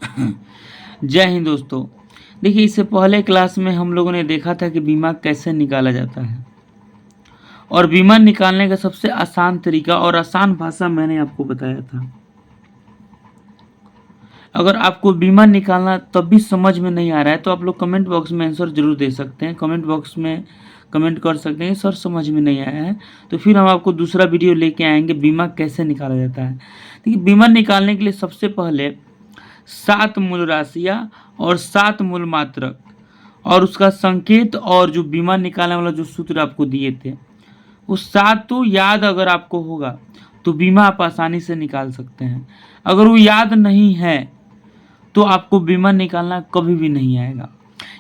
जय हिंद दोस्तों। देखिए, इससे पहले क्लास में हम लोगों ने देखा था कि बीमा कैसे निकाला जाता है और बीमा निकालने का सबसे आसान तरीका और आसान भाषा मैंने आपको बताया था। अगर आपको बीमा निकालना तब भी समझ में नहीं आ रहा है तो आप लोग कमेंट बॉक्स में आंसर जरूर दे सकते हैं। कमेंट बॉक्स में कमेंट कर सकते हैं सर समझ में नहीं आया है, तो फिर हम आपको दूसरा वीडियो लेके आएंगे बीमा कैसे निकाला जाता है। देखिए, बीमा निकालने के लिए सबसे पहले 7 मूल राशियाँ और 7 मूल मात्रक और उसका संकेत और जो बीमा निकालने वाला जो सूत्र आपको दिए थे वो 7 याद अगर आपको होगा तो बीमा आप आसानी से निकाल सकते हैं। अगर वो याद नहीं है तो आपको बीमा निकालना कभी भी नहीं आएगा,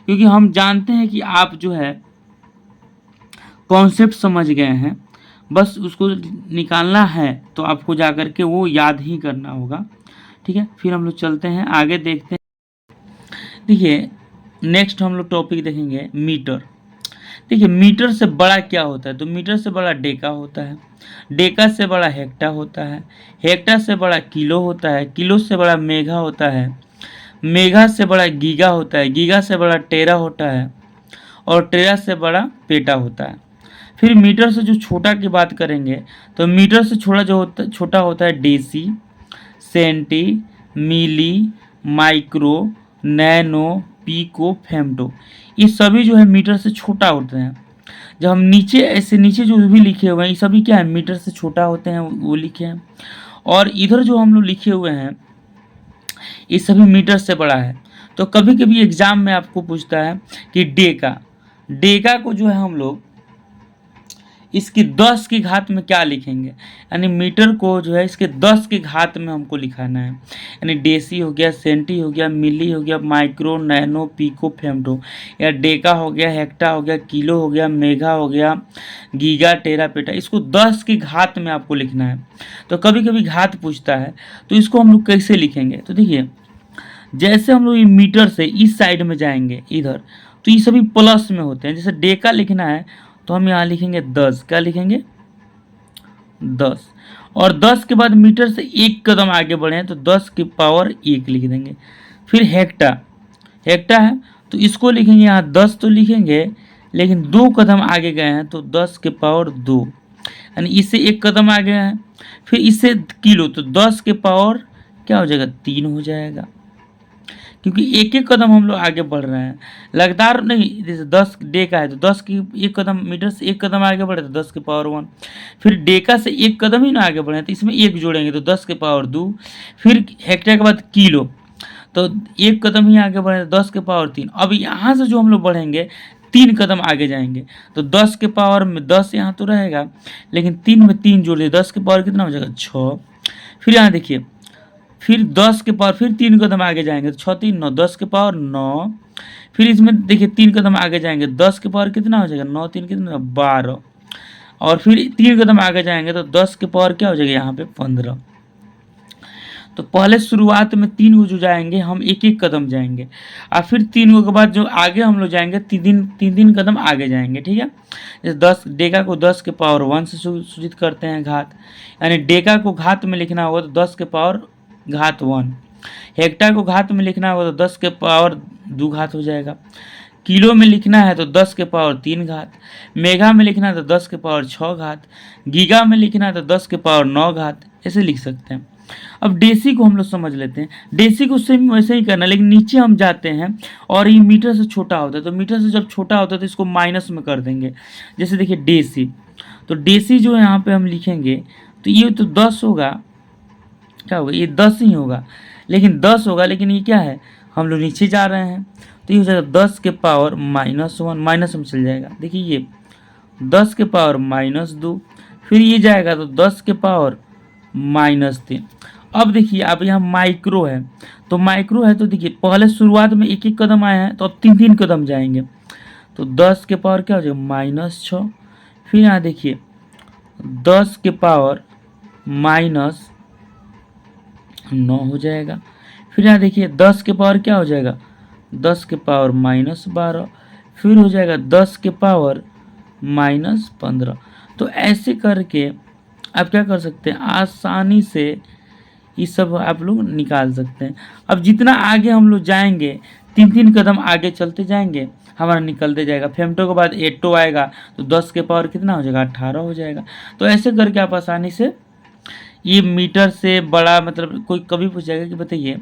क्योंकि हम जानते हैं कि आप जो है कॉन्सेप्ट समझ गए हैं, बस उसको निकालना है तो आपको जा कर के वो याद ही करना होगा। ठीक है, फिर हम लोग चलते हैं आगे, देखते हैं। देखिए, नेक्स्ट हम लोग टॉपिक देखेंगे मीटर। देखिए, मीटर से बड़ा क्या होता है, तो मीटर से बड़ा डेका होता है, डेका से बड़ा हेक्टा होता है, हेक्टा से बड़ा किलो होता है, किलो से बड़ा मेगा होता है, मेगा से बड़ा गीगा होता है, गीगा से बड़ा टेरा होता है और टेरा से बड़ा पेटा होता है। फिर मीटर से जो छोटा की बात करेंगे तो मीटर से छोटा होता है डेसी, सेंटी, मिली, माइक्रो, नैनो, पीको, फेम्टो। ये सभी जो है मीटर से छोटा होते हैं। जब हम नीचे ऐसे नीचे जो भी लिखे हुए हैं ये सभी क्या है, मीटर से छोटा होते हैं, वो लिखे हैं। और इधर जो हम लोग लिखे हुए हैं ये सभी मीटर से बड़ा है। तो कभी कभी एग्जाम में आपको पूछता है कि डेका, डेका को जो है हम लोग इसकी 10 की घात में क्या लिखेंगे, यानी मीटर को जो है इसके 10 की घात में हमको लिखाना है। यानी डेसी हो गया, सेंटी हो गया, मिली हो गया, माइक्रो, नैनो, पीको, फेम्टो, या डेका हो गया, हेक्टा हो गया, किलो हो गया, मेगा हो गया, गीगा, टेरा, पेटा, इसको 10 की घात में आपको लिखना है। तो कभी कभी घात पूछता है तो इसको हम लोग कैसे लिखेंगे, तो देखिए जैसे हम लोग ये मीटर से इस साइड में जाएंगे इधर तो ये सभी प्लस में होते हैं। जैसे डेका लिखना है तो हम यहाँ लिखेंगे 10, क्या लिखेंगे 10, और 10 के बाद मीटर से एक कदम आगे बढ़े तो 10 की पावर 1 लिख देंगे। फिर हेक्टा, हेक्टा है तो इसको लिखेंगे यहाँ 10 तो लिखेंगे, लेकिन 2 कदम आगे गए हैं तो 10 के पावर 2, यानी इससे एक कदम आगे हैं। फिर इससे किलो तो 10 के पावर क्या हो जाएगा 3 हो जाएगा, क्योंकि एक एक कदम हम लोग आगे बढ़ रहे हैं, लगातार नहीं। जैसे 10 डे का है तो 10 की एक कदम, मीटर से एक कदम आगे बढ़े तो 10 के पावर 1। फिर डेका से एक कदम ही ना आगे बढ़े तो इसमें एक जोड़ेंगे तो 10 के पावर 2। फिर हेक्टेयर के बाद किलो तो एक कदम ही आगे बढ़े तो 10 के पावर 3। अब यहाँ से जो हम लोग बढ़ेंगे 3 कदम आगे जाएंगे तो 10 के पावर में 10 यहाँ तो रहेगा, लेकिन 3 में 3 जोड़ दिए 10 के पावर कितना हो जाएगा 6। फिर यहाँ देखिए, फिर 10 के पावर फिर 3 कदम आगे जाएंगे तो 6 3 9, 10 के पावर 9। फिर इसमें देखिए 3 कदम आगे जाएंगे 10 के पावर कितना हो जाएगा 9 3 कितना 12, और फिर 3 कदम आगे जाएंगे तो 10 के पावर क्या हो जाएगा यहाँ पे 15। तो पहले शुरुआत में 3 को जो जाएंगे हम एक एक कदम जाएंगे, और फिर 3 को के बाद जो आगे हम लोग जाएंगे 3 कदम आगे जाएंगे। ठीक है, जैसे 10 डेका को 10 के पावर 1 से सूचित करते हैं घात, यानी डेका को घात में लिखना होगा तो 10 के पावर घात 1, हेक्टा को घात में लिखना होगा तो 10 के पावर 2 घात हो जाएगा, किलो में लिखना है तो 10 के पावर 3 घात, मेगा में लिखना है तो 10 के पावर 6 घात, गीगा में लिखना है तो 10 के पावर 9 घात, ऐसे लिख सकते हैं। अब डेसी को हम लोग समझ लेते हैं। डेसी को सेम वैसे ही करना, लेकिन नीचे हम जाते हैं और ये मीटर से छोटा होता है, तो मीटर से जब छोटा होता है तो इसको माइनस में कर देंगे। जैसे देखिए डेसी, तो डेसी जो यहाँ पे हम लिखेंगे तो ये तो 10 होगा, क्या होगा ये 10 ही होगा, लेकिन 10 होगा, लेकिन ये क्या है हम लोग नीचे जा रहे हैं तो ये हो जाएगा 10 के पावर -1, माइनस में चल जाएगा। देखिए ये 10 के पावर -2, फिर ये जाएगा तो 10 के पावर -3। अब देखिए अब यहाँ माइक्रो है, तो माइक्रो है तो देखिए पहले शुरुआत में एक एक कदम आए हैं तो अब 3 कदम जाएंगे तो 10 के पावर क्या हो जाएगा -6। फिर यहाँ देखिए 10 के पावर -9 हो जाएगा। फिर यहाँ देखिए 10 के पावर क्या हो जाएगा 10 के पावर -12, फिर हो जाएगा 10 के पावर -15। तो ऐसे करके आप क्या कर सकते हैं, आसानी से ये सब आप लोग निकाल सकते हैं। अब जितना आगे हम लोग जाएंगे 3-3 कदम आगे चलते जाएंगे, हमारा निकलते जाएगा। फेमटो के बाद एटो आएगा तो 10 के पावर कितना हो जाएगा, 18 हो जाएगा। तो ऐसे करके आप आसानी से ये मीटर से बड़ा, मतलब कोई कभी पूछेगा कि बताइए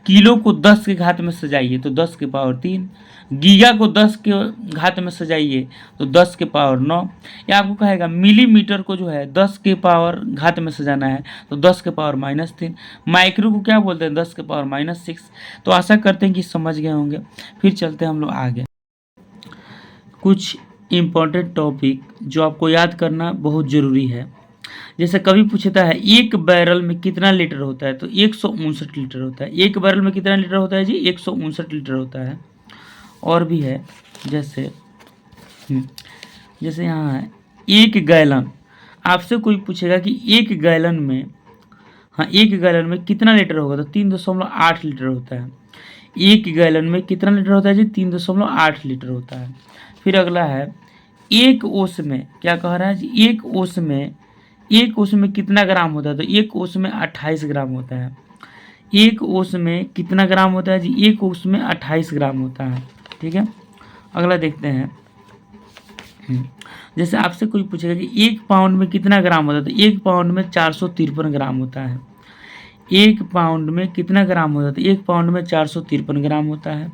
किलो को 10 के घात में सजाइए तो 10 के पावर 3, गीगा को 10 के घात में सजाइए तो 10 के पावर 9, या आपको कहेगा मिलीमीटर को जो है 10 के पावर घात में सजाना है तो 10 के पावर -3, माइक्रो को क्या बोलते हैं 10 के पावर -6। तो आशा करते हैं कि समझ गए होंगे। फिर चलते हैं हम लोग आगे। कुछ इम्पोर्टेंट टॉपिक जो आपको याद करना बहुत ज़रूरी है। जैसे कभी पूछता है एक बैरल में कितना लीटर होता है, तो 159 लीटर होता है। एक बैरल में कितना लीटर होता है जी, 159 लीटर होता है। और भी है, जैसे यहाँ है एक गैलन। आपसे कोई पूछेगा कि एक गैलन में, हाँ एक गैलन में कितना लीटर होगा, तो 3.8 लीटर होता है। एक गैलन में कितना लीटर होता है जी, 3.8 लीटर होता है। फिर अगला है एक ओस में, क्या कह रहा है जी, एक ओस में कितना ग्राम होता है, तो एक ओस में 28 ग्राम होता है। एक ओस में कितना ग्राम होता है जी, एक ओस में 28 ग्राम होता है। ठीक है, अगला देखते हैं। जैसे आपसे कोई पूछेगा कि एक पाउंड में कितना ग्राम होता है, तो एक पाउंड में 453 ग्राम होता है। एक पाउंड में कितना ग्राम होता है, तो एक पाउंड में 453 ग्राम होता है।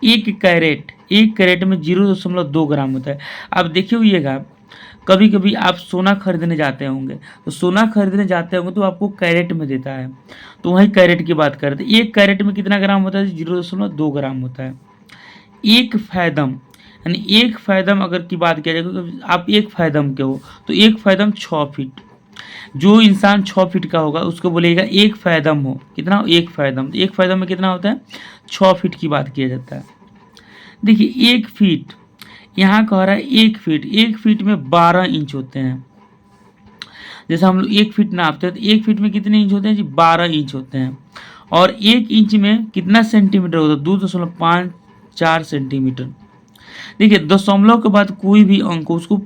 एक कैरेट में 0.2 ग्राम होता है। अब देखिए होइएगा, कभी कभी आप सोना खरीदने जाते होंगे, तो आपको कैरेट में देता है, तो वही कैरेट की बात करते हैं। एक कैरेट में कितना ग्राम होता है, 0.2 ग्राम होता है। एक फैदम, यानी एक फैदम अगर की बात किया जाए, आप एक फैदम के हो, तो एक फैदम 6 फीट। जो इंसान 6 फीट का होगा उसको बोलेगा एक फैदम हो, कितना, एक फैदम। तो एक फैदम में कितना होता है, 6 फीट की बात किया जाता है। देखिए 1 फीट, यहाँ कह रहा है 1 फीट में 12 इंच होते हैं। जैसे हम लोग 1 फीट नापते हैं, तो 1 फीट में कितने इंच होते हैं जी, 12 इंच होते हैं। और 1 इंच में कितना सेंटीमीटर होता है, 2.54 सेंटीमीटर। देखिए दशमलव के बाद कोई भी अंक उसको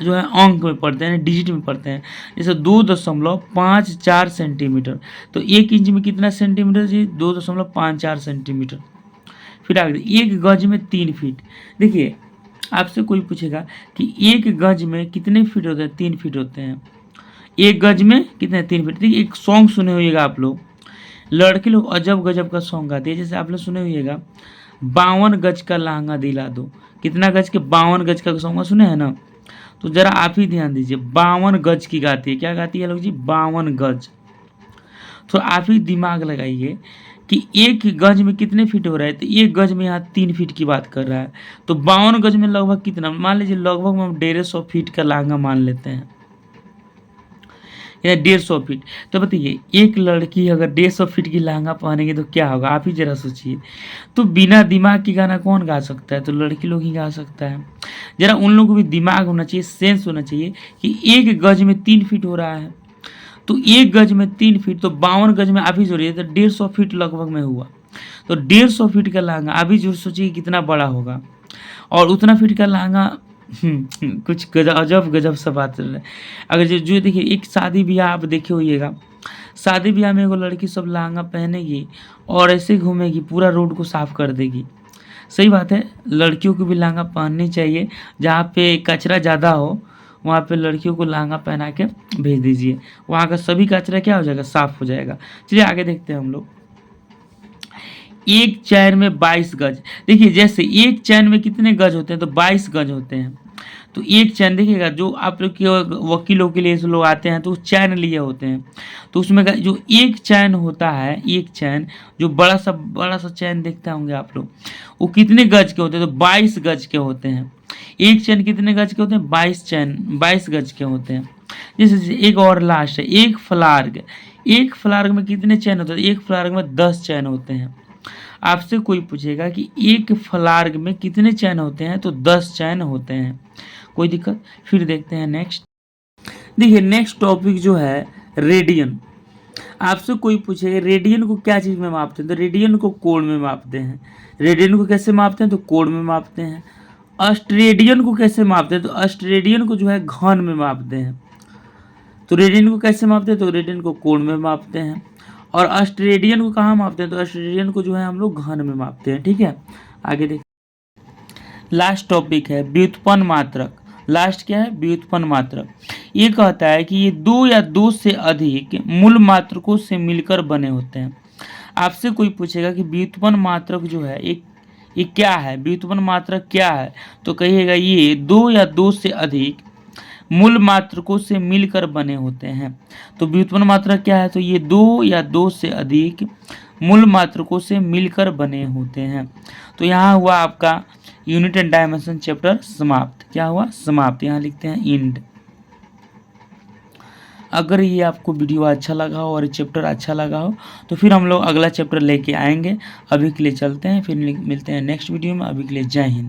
जो है अंक में पढ़ते हैं, डिजिट में पढ़ते हैं। जैसे 2.54 सेंटीमीटर, तो 1 इंच में कितना सेंटीमीटर जी, 2.54 सेंटीमीटर। फिर आगे एक गज में 3 फीट। देखिए आपसे कोई पूछेगा कि एक गज में कितने फीट होते हैं, 3 फीट होते हैं। एक गज में कितने, 3 फीट। देखिए एक सॉन्ग सुने होइएगा आप लोग, लड़के लोग अजब गजब का सॉन्ग गाते हैं। जैसे आप लोग सुने होइएगा 52 गज का लहंगा दिला दो, कितना गज के, 52 गज का सॉन्ग सुने हैं ना। तो जरा आप ही ध्यान दीजिए, 52 गज की गाती है, क्या गाती है लोग जी, 52 गज। तो आप ही दिमाग लगाइए कि एक गज में कितने फीट हो रहा है, तो एक गज में यहाँ 3 फीट की बात कर रहा है। तो 52 गज में लगभग कितना, मान लीजिए लगभग हम 150 फीट का लहंगा मान लेते हैं, या 150 फीट। तो बताइए एक लड़की अगर 150 फीट की लहंगा पहनेगी तो क्या होगा, आप ही जरा सोचिए। तो बिना दिमाग की गाना कौन गा सकता है, तो लड़की लोग ही गा सकता है। जरा उन लोगों को भी दिमाग होना चाहिए, सेंस होना चाहिए कि एक गज में 3 फीट हो रहा है, तो एक गज में 3 फीट, तो 52 गज में आप ही जोड़िए तो 150 फीट लगभग में हुआ। तो 150 फीट का लहंगा आप ही जोड़ सोचिए कितना बड़ा होगा। और उतना फीट का लहंगा कुछ गजब सा बात चल रहा है। अगर जो देखिए एक शादी ब्याह आप देखे होइएगा, शादी ब्याह में एगो लड़की सब लहंगा पहनेगी और ऐसे घूमेगी, पूरा रोड को साफ कर देगी। सही बात है, लड़कियों को भी लहंगा पहननी चाहिए। जहाँ पे कचरा ज़्यादा हो वहाँ पे लड़कियों को लहंगा पहना के भेज दीजिए, वहाँ का सभी कचरा क्या हो जाएगा, साफ हो जाएगा। चलिए आगे देखते हैं हम लोग। एक चैन में 22 गज। देखिए जैसे एक चैन में कितने गज होते हैं, तो 22 गज होते हैं। तो एक चैन देखिएगा, जो आप लोग के वकीलों के लिए लोग आते हैं तो चैन लिए होते हैं, तो उसमें जो एक चैन होता है, एक चैन जो बड़ा सा चैन देखते होंगे आप लोग, वो कितने गज के होते हैं, तो 22 गज के होते हैं। एक चैन कितने गज के होते हैं, 22 गज के होते हैं। जैसे एक और लास्ट है, एक फ्लार्ग में कितने चैन होते हैं, एक फ्लार्ग में 10 चैन होते हैं। आपसे कोई पूछेगा कि एक फ्लार्ग में कितने चैन होते हैं, तो 10 चैन होते हैं। कोई दिक्कत। फिर देखते हैं नेक्स्ट। देखिए नेक्स्ट टॉपिक जो है रेडियन। आपसे कोई पूछेगा रेडियन को क्या चीज़ में मापते हैं, तो रेडियन को कोण में मापते हैं। रेडियन को कैसे मापते हैं, तो कोण में मापते हैं। ऑस्ट्रेडियन को कैसे मापते हैं, तो ऑस्ट्रेडियन को जो है घन में मापते हैं। तो रेडियन को कैसे मापते हैं, तो रेडियन को कोण में मापते हैं। और ऑस्ट्रेलियन को कहाँ मापते हैं, तो ऑस्ट्रेलियन को जो है हम लोग घन में मापते हैं। ठीक है, आगे देख। लास्ट टॉपिक है व्युत्पन्न मात्रक। लास्ट क्या है, व्युत्पन्न मात्रक। ये कहता है कि ये दो या दो से अधिक मूल मात्रकों से मिलकर बने होते हैं। आपसे कोई पूछेगा कि व्युत्पन्न मात्रक जो है ये क्या है, व्युत्पन्न मात्रक क्या है, तो कहिएगा ये दो या दो से अधिक मूल मात्रकों से मिलकर बने होते हैं। तो व्युत्पन्न मात्रक क्या है, तो ये दो या दो से अधिक मूल मात्रकों से मिलकर बने होते हैं। तो यहाँ हुआ आपका यूनिट एंड डायमेंशन चैप्टर समाप्त। क्या हुआ, समाप्त। यहाँ लिखते हैं इंड। अगर ये आपको वीडियो अच्छा लगा हो और चैप्टर अच्छा लगा हो तो फिर हम लोग अगला चैप्टर लेके आएंगे। अभी के लिए चलते हैं, फिर मिलते हैं नेक्स्ट वीडियो में। अभी के लिए जय हिंद।